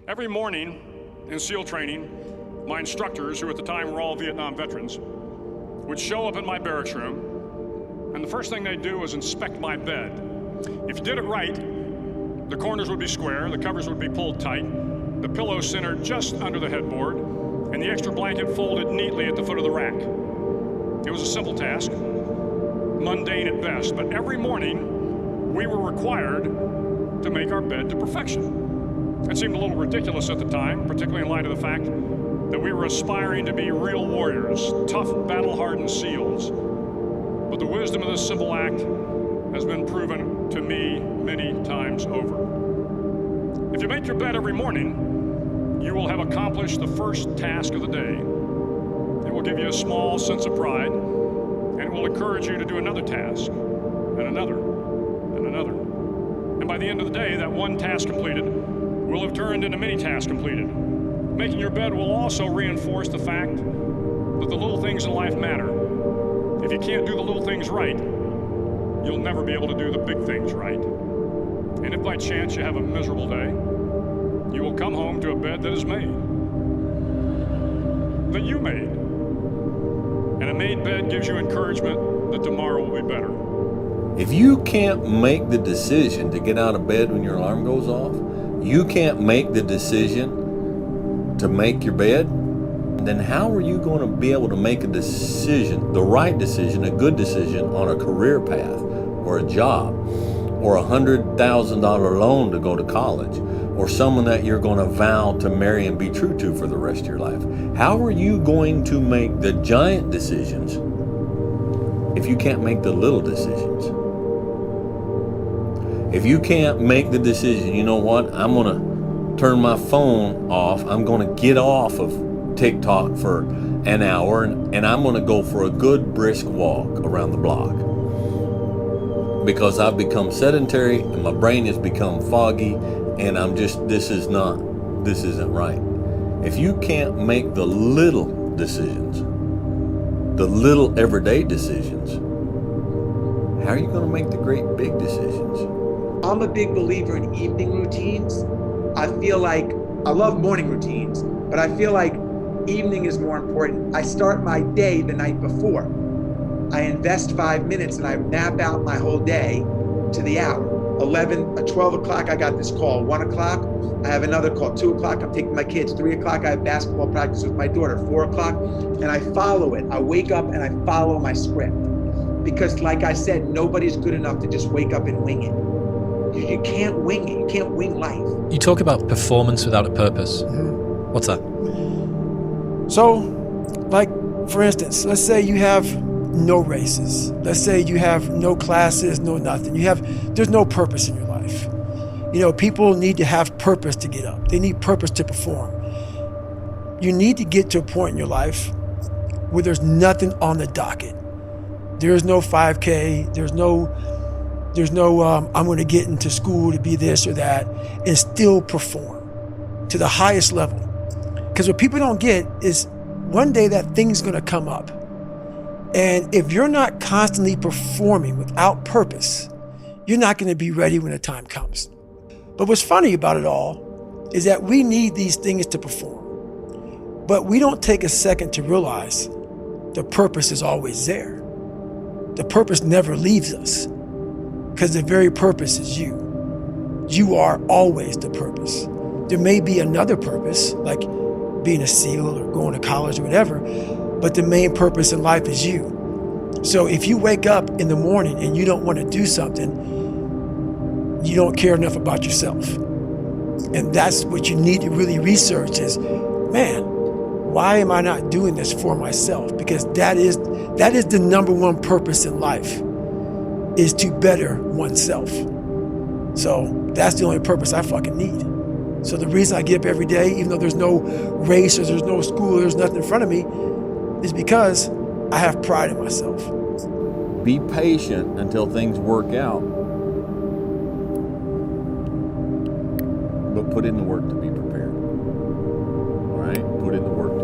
Every morning in SEAL training, my instructors, who at the time were all Vietnam veterans, would show up in my barracks room, and the first thing they'd do was inspect my bed. If you did it right, the corners would be square, the covers would be pulled tight, the pillow centered just under the headboard, and the extra blanket folded neatly at the foot of the rack. It was a simple task, mundane at best, but every morning we were required to make our bed to perfection. It seemed a little ridiculous at the time, particularly in light of the fact that we were aspiring to be real warriors, tough, battle-hardened SEALs. But the wisdom of this simple act has been proven to me many times over. If you make your bed every morning, you will have accomplished the first task of the day. It will give you a small sense of pride, and it will encourage you to do another task, and another, and another. And by the end of the day, that one task completed will have turned into many tasks completed. Making your bed will also reinforce the fact that the little things in life matter. If you can't do the little things right, you'll never be able to do the big things right. And if by chance you have a miserable day, you will come home to a bed that is made, that you made. And a made bed gives you encouragement that tomorrow will be better. If you can't make the decision to get out of bed when your alarm goes off, you can't make the decision to make your bed, then how are you going to be able to make a decision, the right decision, a good decision on a career path or a job or $100,000 loan to go to college or someone that you're going to vow to marry and be true to for the rest of your life? How are you going to make the giant decisions if you can't make the little decisions? If you can't make the decision, you know what, I'm going to turn my phone off, I'm going to get off of TikTok for an hour, and I'm going to go for a good brisk walk around the block. Because I've become sedentary and my brain has become foggy, and I'm just, this isn't right. If you can't make the little decisions, the little everyday decisions, how are you going to make the great big decisions? I'm a big believer in evening routines. I feel like, I love morning routines, but I feel like evening is more important. I start my day the night before. I invest 5 minutes and I map out my whole day to the hour. 12 o'clock, I got this call. 1 o'clock, I have another call. 2 o'clock, I'm taking my kids. 3 o'clock, I have basketball practice with my daughter. 4 o'clock, and I follow it. I wake up and I follow my script. Because like I said, nobody's good enough to just wake up and wing it. You can't wing it. You can't wing life. You talk about performance without a purpose. Mm-hmm. What's that? So, like, for instance, let's say you have no races. Let's say you have no classes, no nothing. There's no purpose in your life. You know, people need to have purpose to get up. They need purpose to perform. You need to get to a point in your life where there's nothing on the docket. There's no 5K. There's no I'm going to get into school to be this or that, and still perform to the highest level. Because what people don't get is one day that thing's going to come up. And if you're not constantly performing without purpose, you're not going to be ready when the time comes. But what's funny about it all is that we need these things to perform. But we don't take a second to realize the purpose is always there. The purpose never leaves us. Because the very purpose is you. You are always the purpose. There may be another purpose, like being a SEAL or going to college or whatever, but the main purpose in life is you. So if you wake up in the morning and you don't want to do something, you don't care enough about yourself. And that's what you need to really research is, man, why am I not doing this for myself? Because that is the number one purpose in life, is to better oneself. So that's the only purpose I fucking need. So the reason I get up every day, even though there's no race or there's no school, there's nothing in front of me, is because I have pride in myself. Be patient until things work out, but put in the work to be prepared. All right? Put in the work